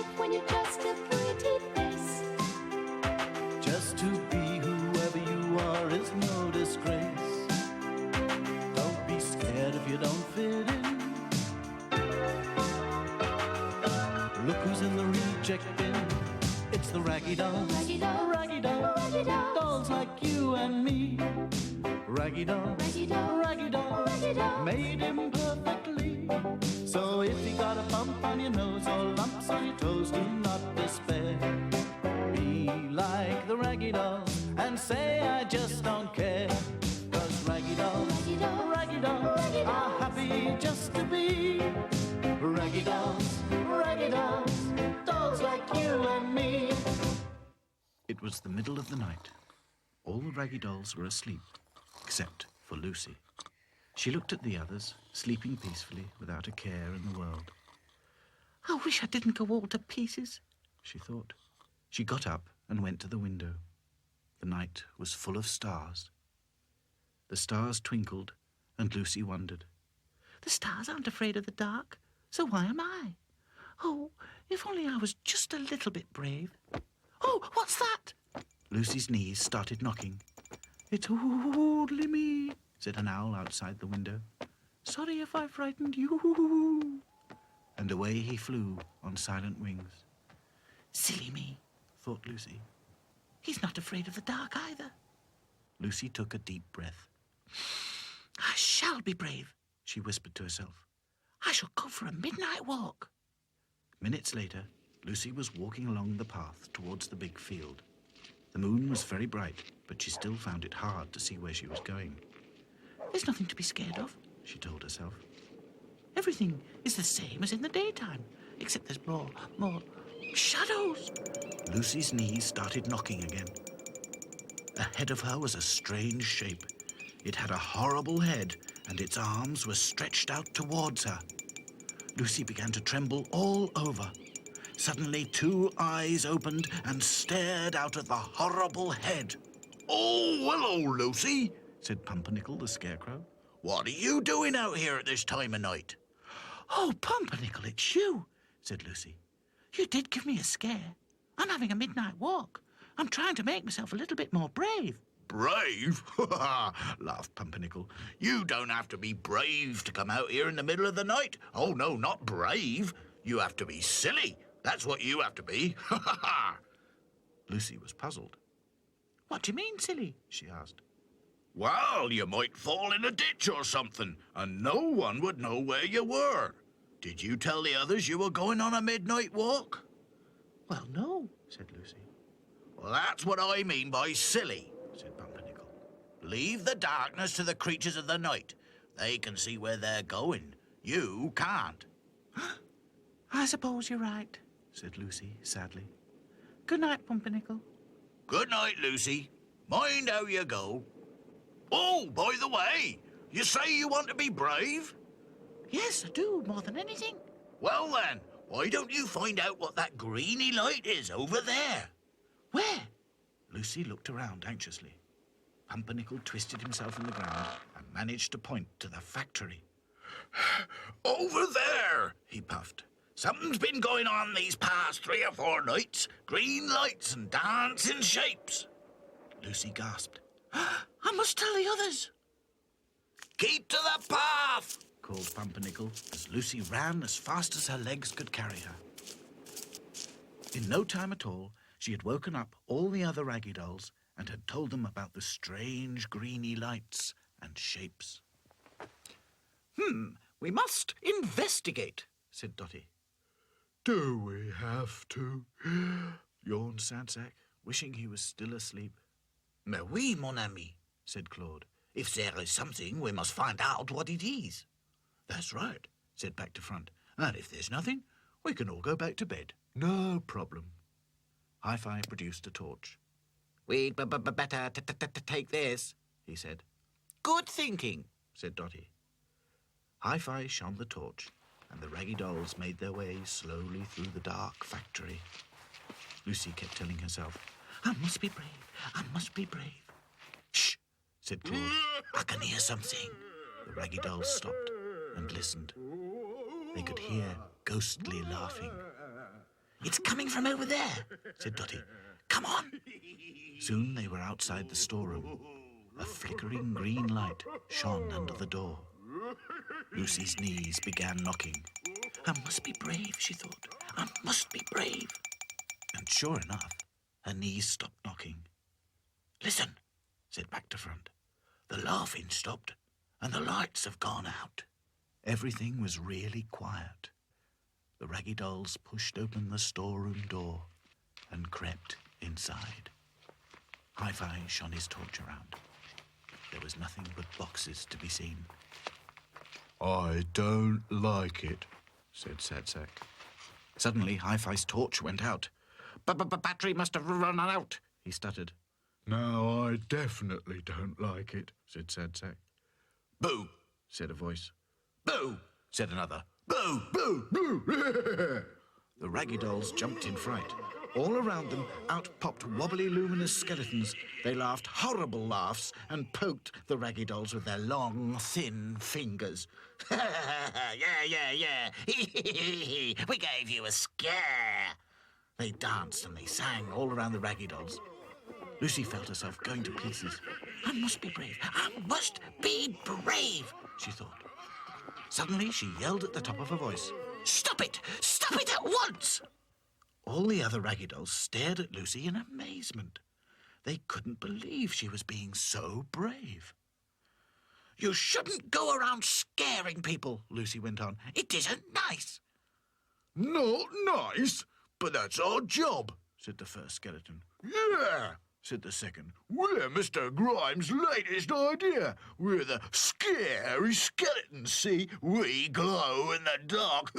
life when you're just a pretty face. Just to be whoever you are is no disgrace. Don't be scared if you don't fit in. Look who's in the reject bin. It's the Raggy Dolls. Raggy Dolls. Raggy Dolls. Raggy Dolls. Dolls like you and me. Raggy Dolls. Raggy Dolls. Raggy Dolls. Raggy Dolls. Made him perfectly. So if you got a bump on your nose or lumps on your toes, do not despair. Be like the Raggy Dolls and say I just don't care. 'Cause Raggy Dolls, Raggy Dolls. Raggy Dolls Raggy are Dolls. happy just to be Raggy Dolls, Raggy Dolls, dolls like you and me. It was the middle of the night. All the Raggy Dolls were asleep, except for Lucy. She looked at the others, sleeping peacefully without a care in the world. I wish I didn't go all to pieces, she thought. She got up and went to the window. The night was full of stars. The stars twinkled, and Lucy wondered. The stars aren't afraid of the dark, so why am I? Oh, if only I was just a little bit brave. Oh, what's that? Lucy's knees started knocking. It's only me, said an owl outside the window. Sorry if I frightened you. And away he flew on silent wings. Silly me, thought Lucy. He's not afraid of the dark either. Lucy took a deep breath. I shall be brave, she whispered to herself. I shall go for a midnight walk. Minutes later, Lucy was walking along the path towards the big field. The moon was very bright, but she still found it hard to see where she was going. There's nothing to be scared of, she told herself. Everything is the same as in the daytime, except there's more shadows. Lucy's knees started knocking again. Ahead of her was a strange shape. It had a horrible head, and its arms were stretched out towards her. Lucy began to tremble all over. Suddenly, two eyes opened and stared out at the horrible head. Oh, hello, Lucy, said Pumpernickel the Scarecrow. what are you doing out here at this time of night? Oh, Pumpernickel, it's you, said Lucy. You did give me a scare. I'm having a midnight walk. I'm trying to make myself a little bit more brave. Brave? laughed Pumpernickel. You don't have to be brave to come out here in the middle of the night. Oh, no, not brave. You have to be silly. That's what you have to be. Lucy was puzzled. What do you mean, silly? She asked. Well, you might fall in a ditch or something, and no one would know where you were. Did you tell the others you were going on a midnight walk? Well, no, said Lucy. Well, that's what I mean by silly, said Pumpernickel. Leave the darkness to the creatures of the night. They can see where they're going. You can't. I suppose you're right, said Lucy sadly. Good night, Pumpernickel. Good night, Lucy. Mind how you go. Oh, by the way, you say you want to be brave? Yes, I do, more than anything. Well then, why don't you find out what that greeny light is over there? Where? Lucy looked around anxiously. Pumpernickel twisted himself in the ground and managed to point to the factory. Over there, he puffed. Something's been going on these past 3 or 4 nights. Green lights and dancing shapes. Lucy gasped. I must tell the others. Keep to the path, called Pumpernickel as Lucy ran as fast as her legs could carry her. In no time at all, she had woken up all the other Raggy Dolls and had told them about the strange greeny lights and shapes. We must investigate, said Dotty. Do we have to? yawned Sadsack, wishing he was still asleep. Mais oui, mon ami, said Claude. If there is something, we must find out what it is. That's right, said Back to Front. And if there's nothing, we can all go back to bed. No problem. Hi-Fi produced a torch. We'd better take this, he said. Good thinking, said Dotty. Hi-Fi shone the torch, and the Raggy Dolls made their way slowly through the dark factory. Lucy kept telling herself, I must be brave, I must be brave. Shh, said Claude. I can hear something. The Raggy Dolls stopped and listened. They could hear ghostly laughing. It's coming from over there, said Dotty. Come on. Soon they were outside the storeroom. A flickering green light shone under the door. Lucy's knees began knocking. I must be brave, she thought. I must be brave. And sure enough, her knees stopped knocking. Listen, said Back to Front. The laughing stopped and the lights have gone out. Everything was really quiet. The Raggy Dolls pushed open the storeroom door and crept inside. Hi-Fi shone his torch around. There was nothing but boxes to be seen. I don't like it, said Sad Sack. Suddenly, Hi-Fi's torch went out. Battery must have run out, he stuttered. No, I definitely don't like it, said Sad Sack. Boo, said a voice. Boo, said another. Boo, boo, boo. The Raggy Dolls jumped in fright. All around them, out popped wobbly, luminous skeletons. They laughed horrible laughs and poked the Raggy Dolls with their long, thin fingers. Yeah. We gave you a scare. They danced and they sang all around the Raggy Dolls. Lucy felt herself going to pieces. I must be brave. I must be brave, she thought. Suddenly, she yelled at the top of her voice. Stop it! Stop it at once! All the other Raggy Dolls stared at Lucy in amazement. They couldn't believe she was being so brave. You shouldn't go around scaring people, Lucy went on. It isn't nice. Not nice, But that's our job, said the first skeleton. yeah, Said the second. we're Mr. Grimes' latest idea. We're the scary skeletons, see? We glow in the dark.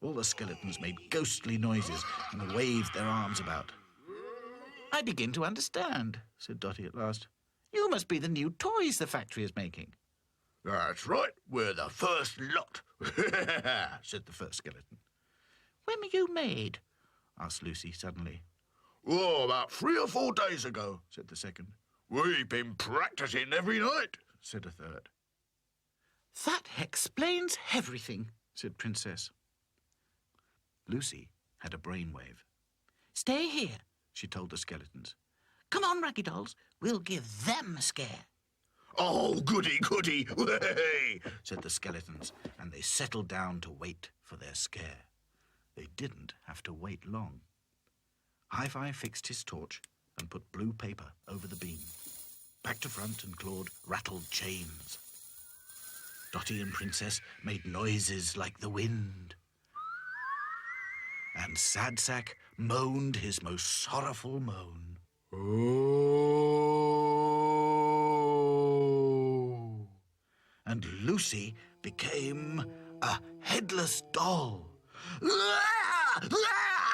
All the skeletons made ghostly noises and waved their arms about. I begin to understand, said Dotty at last. You must be the new toys the factory is making. That's right, We're the first lot, said the first skeleton. When were you made? Asked Lucy suddenly. Oh, about 3 or 4 days ago, Said the second. we've been practicing every night. Said a third. That explains everything, said Princess. Lucy had a brainwave. Stay here, she told the skeletons. Come on, Raggy Dolls, we'll give them a scare. Oh, goody, Way, said the skeletons, and they settled down to wait for their scare. They didn't have to wait long. Hi-Fi fixed his torch and put blue paper over the beam. Back to Front and Claude rattled chains. Dotty and Princess made noises like the wind. And Sad Sack moaned his most sorrowful moan. Oh. And Lucy became a headless doll.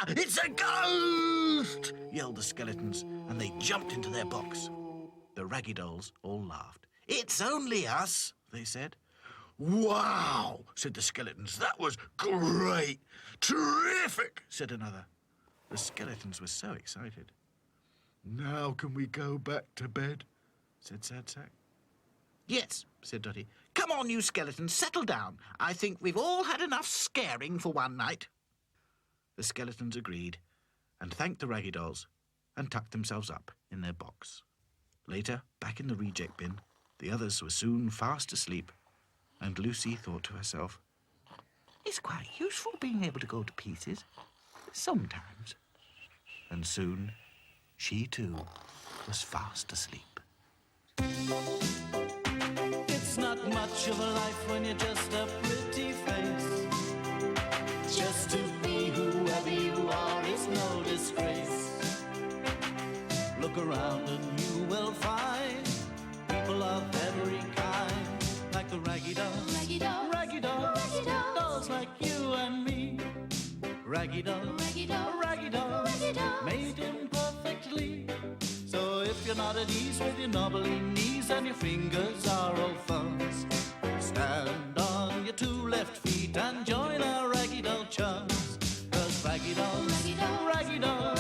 It's a ghost! Yelled the skeletons, and they jumped into their box. The Raggy Dolls all laughed. It's only us, they said. Wow, said the skeletons. That was great. Terrific, Said another. The skeletons were so excited. Now can we go back to bed? Said Sad Sack. Yes, said Dotty. Come on, you skeletons, settle down. I think we've all had enough scaring for one night. The skeletons agreed and thanked the Raggy Dolls and tucked themselves up in their box. Later, back in the reject bin, the others were soon fast asleep, and Lucy thought to herself, it's quite useful being able to go to pieces, sometimes. And soon, she too was fast asleep. It's not much of a life when you're just a pretty face. Just to be whoever you are is no disgrace. Look around and you will find people of every kind, like the Raggy Dolls, Raggy Dolls, Raggy Dolls, Raggy Dolls, dolls like you and me. Raggy Dolls, Raggy Dolls, Raggy Dolls, Raggy Dolls, made imperfectly. So if you're not at ease with your knobbly knees and your fingers are all fuzz, stand on your 2 left feet and join our Raggy Doll chums. 'Cause Raggy Dolls, Raggy Dolls, Raggy Dolls